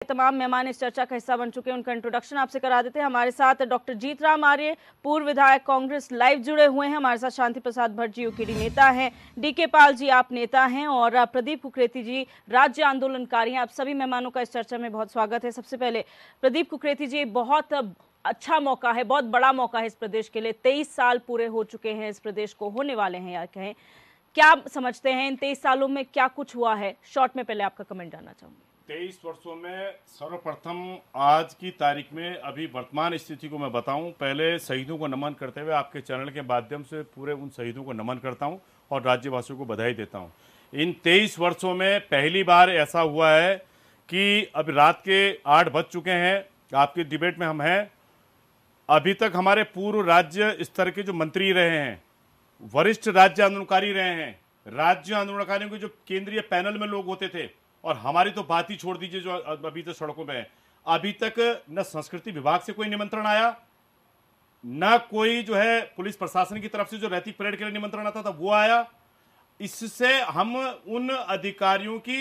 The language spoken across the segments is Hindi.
तमाम मेहमान इस चर्चा का हिस्सा बन चुके हैं, उनका इंट्रोडक्शन आपसे करा देते हैं। हमारे साथ डॉक्टर जीतराम आर्य, पूर्व विधायक कांग्रेस लाइव जुड़े हुए हैं। हमारे साथ शांति प्रसाद भट्ट जी यूकेडी नेता हैं, डीके पाल जी आप नेता हैं, और प्रदीप कुकरेती जी राज्य आंदोलनकारी हैं। आप सभी मेहमानों का इस चर्चा में बहुत स्वागत है। सबसे पहले प्रदीप कुकरेती जी, बहुत अच्छा मौका है, बहुत बड़ा मौका है इस प्रदेश के लिए। 23 साल पूरे हो चुके हैं इस प्रदेश को, होने वाले हैं या कहें। क्या समझते हैं इन 23 सालों में क्या कुछ हुआ है? शॉर्ट में पहले आपका कमेंट जानना चाहूंगी। 23 वर्षों में सर्वप्रथम आज की तारीख में अभी वर्तमान स्थिति को मैं बताऊं, पहले शहीदों को नमन करते हुए आपके चैनल के माध्यम से पूरे उन शहीदों को नमन करता हूं और राज्यवासियों को बधाई देता हूं। इन 23 वर्षों में पहली बार ऐसा हुआ है कि अब रात के 8 बज चुके हैं, आपकी डिबेट में हम हैं। अभी तक हमारे पूर्व राज्य स्तर के जो मंत्री रहे हैं, वरिष्ठ राज्य आंदोलनकारी रहे हैं, राज्य आंदोलनकारियों के जो केंद्रीय पैनल में लोग होते थे, और हमारी तो बात ही छोड़ दीजिए जो अभी तक सड़कों में है, अभी तक न संस्कृति विभाग से कोई निमंत्रण आया, न कोई जो है पुलिस प्रशासन की तरफ से जो रैतिक परेड के लिए निमंत्रण आता था वो आया। इससे हम उन अधिकारियों की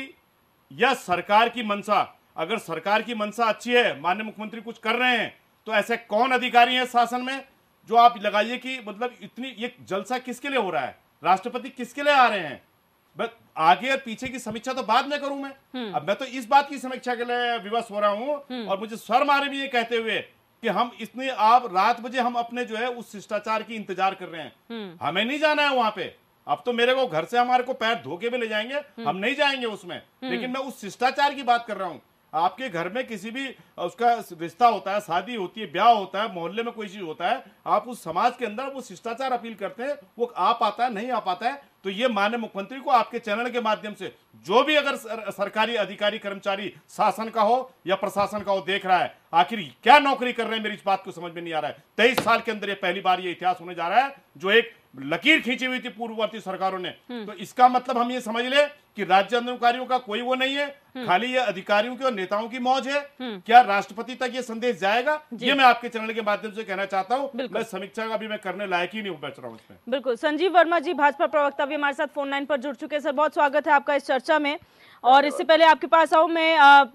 या सरकार की मंशा, अगर सरकार की मंशा अच्छी है, माननीय मुख्यमंत्री कुछ कर रहे हैं, तो ऐसे कौन अधिकारी हैं शासन में जो आप लगाइए कि मतलब इतनी ये जलसा किसके लिए हो रहा है, राष्ट्रपति किसके लिए आ रहे हैं। बस आगे और पीछे की समीक्षा तो बाद में करूं मैं। अब मैं तो इस बात की समीक्षा के लिए विवश हो रहा हूं, और मुझे शर्म आ रही है ये कहते हुए कि हम इतने आप रात बजे हम अपने जो है उस शिष्टाचार की इंतजार कर रहे हैं। हमें नहीं जाना है वहां पे। अब तो मेरे को घर से हमारे को पैर धो के भी ले जाएंगे, हम नहीं जाएंगे उसमें, लेकिन मैं उस शिष्टाचार की बात कर रहा हूं। आपके घर में किसी भी उसका रिश्ता होता है, शादी होती है, ब्याह होता है, मोहल्ले में कोई चीज होता है, आप उस समाज के अंदर वो शिष्टाचार अपील करते हैं, वो आ पाता है नहीं आ पाता है। तो ये माननीय मुख्यमंत्री को आपके चैनल के माध्यम से जो भी अगर सरकारी अधिकारी कर्मचारी शासन का हो या प्रशासन का हो देख रहा है, आखिर क्या नौकरी कर रहे हैं, मेरी इस बात को समझ में नहीं आ रहा है। 23 साल के अंदर ये पहली बार ये इतिहास होने जा रहा है जो एक लकीर खींची हुई थी पूर्ववर्ती सरकारों ने। तो इसका मतलब हम ये समझ ले कि राज्य आंदोलनकारियों का कोई वो नहीं है, खाली ये अधिकारियों की और नेताओं की मौज है। क्या राष्ट्रपति तक ये संदेश जाएगा, ये मैं आपके चैनल के माध्यम से कहना चाहता हूँ। मैं समीक्षा का भी मैं करने लायक ही नहीं हूँ, बच रहा हूँ इसमें। बिल्कुल। संजीव वर्मा जी, भाजपा प्रवक्ता, भी हमारे साथ फोन लाइन पर जुड़ चुके हैं। सर, बहुत स्वागत है आपका इस चर्चा में। और इससे पहले आपके पास आऊं मैं,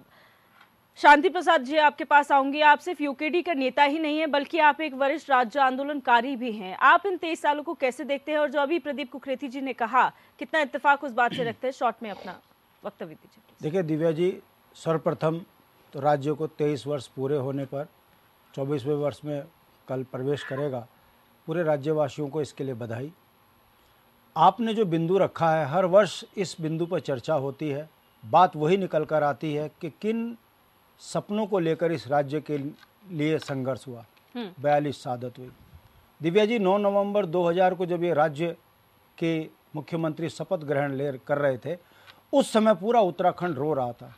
शांति प्रसाद जी आपके पास आऊंगी। आप सिर्फ यूकेडी का नेता ही नहीं है, बल्कि आप एक वरिष्ठ राज्य आंदोलनकारी भी हैं। आप इन 23 सालों को कैसे देखते हैं? और जो अभी प्रदीप कुकरेती जी ने कहा, कितना इत्तेफाक उस बात से रखते हैं? शॉर्ट में अपना वक्तव्य दीजिए। देखिए दिव्या जी, सर्वप्रथम तो राज्य को 23 वर्ष पूरे होने पर 24वें वर्ष में कल प्रवेश करेगा, पूरे राज्यवासियों को इसके लिए बधाई। आपने जो बिंदु रखा है, हर वर्ष इस बिंदु पर चर्चा होती है, बात वही निकल कर आती है कि किन सपनों को लेकर इस राज्य के लिए संघर्ष हुआ, 42 शहादत हुई। दिव्या जी, 9 नवंबर 2000 को जब ये राज्य के मुख्यमंत्री शपथ ग्रहण कर रहे थे, उस समय पूरा उत्तराखंड रो रहा था।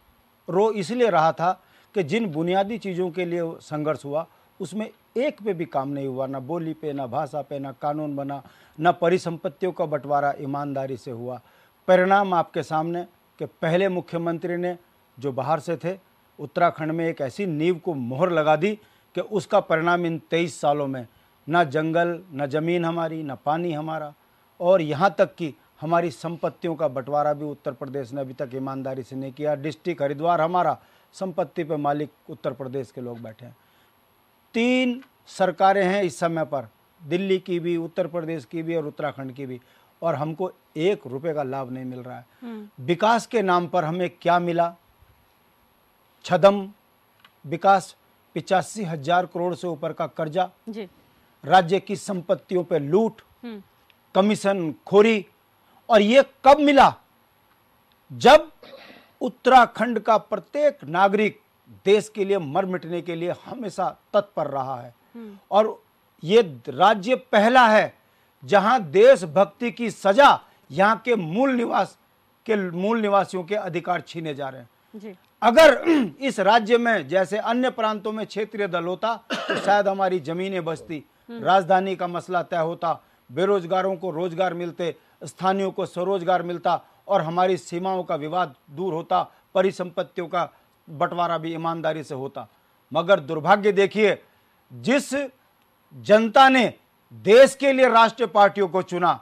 रो इसलिए रहा था कि जिन बुनियादी चीज़ों के लिए संघर्ष हुआ उसमें एक पे भी काम नहीं हुआ, ना बोली पे, ना भाषा पे, ना कानून बना, ना परिसंपत्तियों का बंटवारा ईमानदारी से हुआ। परिणाम आपके सामने कि पहले मुख्यमंत्री ने जो बाहर से थे, उत्तराखंड में एक ऐसी नींव को मोहर लगा दी कि उसका परिणाम इन 23 सालों में ना जंगल, ना ज़मीन हमारी, ना पानी हमारा, और यहाँ तक कि हमारी संपत्तियों का बंटवारा भी उत्तर प्रदेश ने अभी तक ईमानदारी से नहीं किया। डिस्ट्रिक्ट हरिद्वार हमारा, संपत्ति पे मालिक उत्तर प्रदेश के लोग बैठे हैं। 3 सरकारें हैं इस समय पर, दिल्ली की भी, उत्तर प्रदेश की भी और उत्तराखंड की भी, और हमको 1 रुपये का लाभ नहीं मिल रहा है। विकास के नाम पर हमें क्या मिला? छदम विकास, 85,000 करोड़ से ऊपर का कर्जा, राज्य की संपत्तियों पे लूट, कमीशन खोरी। और ये कब मिला? जब उत्तराखंड का प्रत्येक नागरिक देश के लिए मर मिटने के लिए हमेशा तत्पर रहा है, और ये राज्य पहला है जहां देशभक्ति की सजा यहाँ के मूल निवासियों के अधिकार छीने जा रहे हैं जी। अगर इस राज्य में जैसे अन्य प्रांतों में क्षेत्रीय दल होता तो शायद हमारी जमीनें बचती, राजधानी का मसला तय होता, बेरोजगारों को रोजगार मिलते, स्थानीयों को स्वरोजगार मिलता, और हमारी सीमाओं का विवाद दूर होता, परिसंपत्तियों का बंटवारा भी ईमानदारी से होता। मगर दुर्भाग्य देखिए, जिस जनता ने देश के लिए राष्ट्रीय पार्टियों को चुना,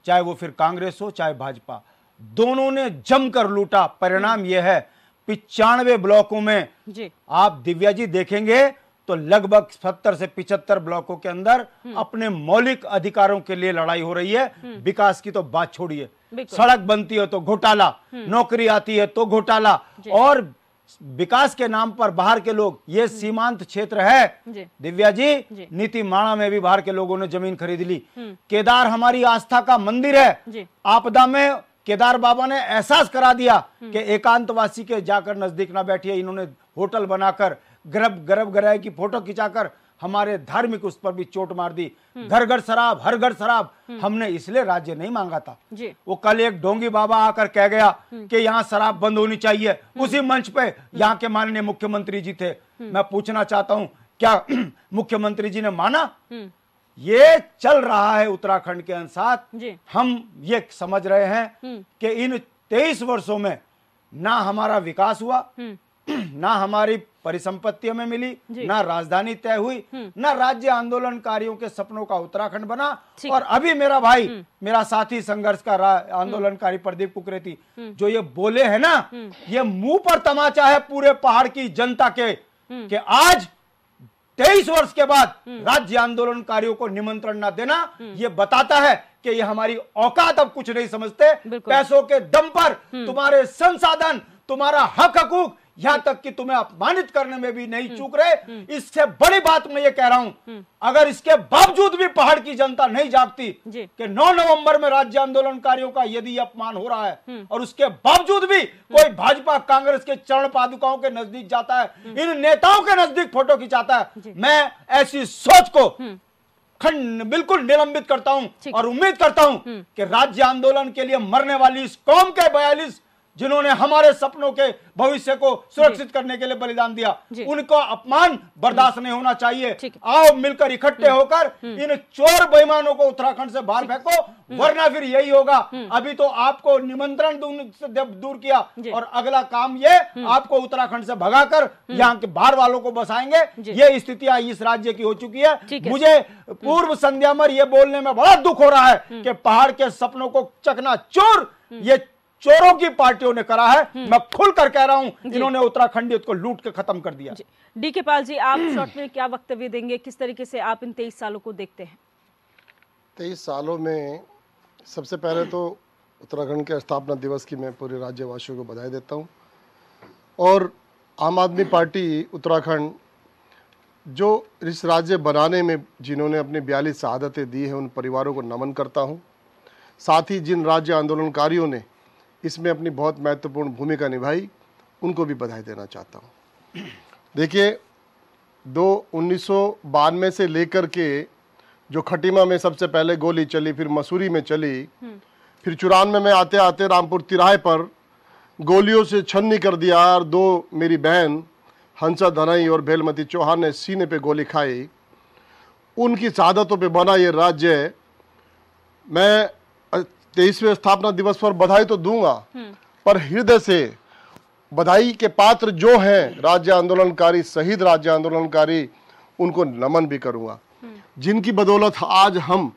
चाहे वो फिर कांग्रेस हो चाहे भाजपा, दोनों ने जमकर लूटा। परिणाम यह है 95 ब्लॉकों में जी आप दिव्या जी देखेंगे तो लगभग 70 से 75 ब्लॉकों के अंदर अपने मौलिक अधिकारों के लिए लड़ाई हो रही है। विकास की तो बात छोड़िए, बिल्कुल। सड़क बनती है तो घोटाला, नौकरी आती है तो घोटाला, और विकास के नाम पर बाहर के लोग, ये सीमांत क्षेत्र है जी दिव्या जी, जी। नीति माणा में भी बाहर के लोगों ने जमीन खरीद ली। केदार हमारी आस्था का मंदिर है, जी आपदा में केदार बाबा ने एहसास करा दिया कि एकांतवासी के जाकर नजदीक ना बैठिए। इन्होंने होटल बनाकर गर्भ ग्रह की फोटो खिंचाकर हमारे धार्मिक उस पर भी चोट मार दी। घर घर शराब, हर घर शराब। हमने इसलिए राज्य नहीं मांगा था। जी वो कल एक ढोंगी बाबा आकर कह गया कि यहाँ शराब बंद होनी चाहिए, उसी मंच पे यहाँ के माननीय मुख्यमंत्री जी थे। मैं पूछना चाहता हूँ, क्या मुख्यमंत्री जी ने माना? ये चल रहा है उत्तराखंड के अनुसार। जी हम ये समझ रहे हैं कि इन 23 वर्षों में ना हमारा विकास हुआ, ना हमारी परिसंपत्तियों में मिली, ना राजधानी तय हुई, ना राज्य आंदोलनकारियों के सपनों का उत्तराखंड बना। और अभी मेरा भाई, मेरा साथी संघर्ष का आंदोलनकारी प्रदीप कुकरेती जो ये बोले हैं ना, ये मुंह पर तमाचा है पूरे पहाड़ की जनता के कि आज 23 वर्ष के बाद राज्य आंदोलनकारियों को निमंत्रण न देना, ये बताता है कि ये हमारी औकात अब कुछ नहीं समझते। पैसों के दम पर तुम्हारे संसाधन, तुम्हारा हक हकूक, यहां तक कि तुम्हें अपमानित करने में भी नहीं चूक रहे। इससे बड़ी बात मैं ये कह रहा हूं, अगर इसके बावजूद भी पहाड़ की जनता नहीं जागती कि 9 नवंबर में राज्य आंदोलनकारियों का यदि अपमान हो रहा है और उसके बावजूद भी कोई भाजपा कांग्रेस के चरण पादुकाओं के नजदीक जाता है, इन नेताओं के नजदीक फोटो खिंचाता है, मैं ऐसी सोच को बिल्कुल निलंबित करता हूं और उम्मीद करता हूं कि राज्य आंदोलन के लिए मरने वाली इस कौम के 42 जिन्होंने हमारे सपनों के भविष्य को सुरक्षित करने के लिए बलिदान दिया, उनको अपमान बर्दाश्त नहीं होना चाहिए। आओ मिलकर इकट्ठे होकर इन चोर बेईमानों को उत्तराखंड से बाहर फेंको, वरना फिर यही होगा। अभी तो आपको निमंत्रण से दूर किया और अगला काम ये आपको उत्तराखंड से भगाकर यहाँ के बाहर वालों को बसाएंगे। ये स्थितियां इस राज्य की हो चुकी है। मुझे पूर्व संध्या में ये बोलने में बड़ा दुख हो रहा है कि पहाड़ के सपनों को चकनाचूर ये चोरों की पार्टियों ने करा है। मैं खुलकर कह रहा हूं, इन्होंने उत्तराखंडियत को लूट के खत्म कर दिया। डीके पाल जी, आप शॉर्ट में क्या वक्तव्य देंगे? किस तरीके से आप इन 23 सालों को देखते हैं? 23 सालों में सबसे पहले तो उत्तराखंड के स्थापना दिवस की मैं पूरे राज्यवासियों को बधाई देता हूं, और आम आदमी पार्टी उत्तराखंड जो इस राज्य बनाने में जिन्होंने अपनी 42 शहादतें दी हैं, उन परिवारों को नमन करता हूं। साथ ही जिन राज्य आंदोलनकारियों ने इसमें अपनी बहुत महत्वपूर्ण भूमिका निभाई, उनको भी बधाई देना चाहता हूं। देखिए, 1992 से लेकर के जो खटीमा में सबसे पहले गोली चली, फिर मसूरी में चली, फिर 94 में आते आते रामपुर तिराहे पर गोलियों से छन्नी कर दिया और 2 मेरी बहन हंसा धनाई और भेलमती चौहान ने सीने पे गोली खाई। उनकी शहादतों पे बना ये राज्य, मैं 23वें स्थापना दिवस पर बधाई तो दूंगा, पर हृदय से बधाई के पात्र जो हैं राज्य आंदोलनकारी, शहीद राज्य आंदोलनकारी, उनको नमन भी करूंगा, जिनकी बदौलत आज हम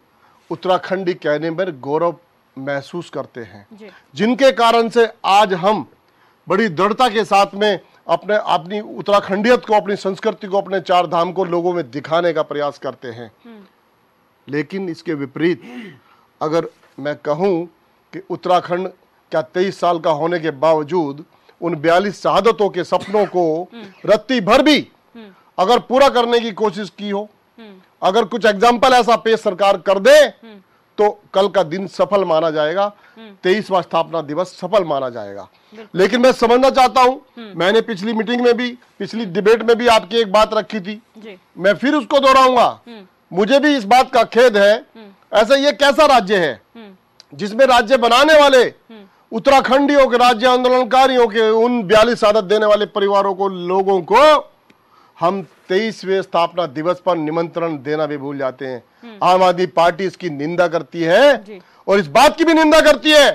उत्तराखंडी कहने पर गौरव महसूस करते हैं, जिनके कारण से आज हम बड़ी दृढ़ता के साथ में अपनी उत्तराखंडियत को, अपनी संस्कृति को, अपने 4 धाम को लोगों में दिखाने का प्रयास करते हैं। लेकिन इसके विपरीत अगर मैं कहूं कि उत्तराखंड क्या 23 साल का होने के बावजूद उन 42 शहादतों के सपनों को रत्ती भर भी अगर पूरा करने की कोशिश की हो, अगर कुछ एग्जाम्पल ऐसा पेश सरकार कर दे, तो कल का दिन सफल माना जाएगा, 23वां स्थापना दिवस सफल माना जाएगा। लेकिन मैं समझना चाहता हूं, मैंने पिछली मीटिंग में भी, पिछली डिबेट में भी आपकी एक बात रखी थी, मैं फिर उसको दोहराऊंगा। मुझे भी इस बात का खेद है, ऐसा ये कैसा राज्य है जिसमें राज्य बनाने वाले उत्तराखंडियों के, राज्य आंदोलनकारियों के, उन 42 शहादत देने वाले परिवारों को, लोगों को हम 23वें स्थापना दिवस पर निमंत्रण देना भी भूल जाते हैं। आम आदमी पार्टी इसकी निंदा करती है और इस बात की भी निंदा करती है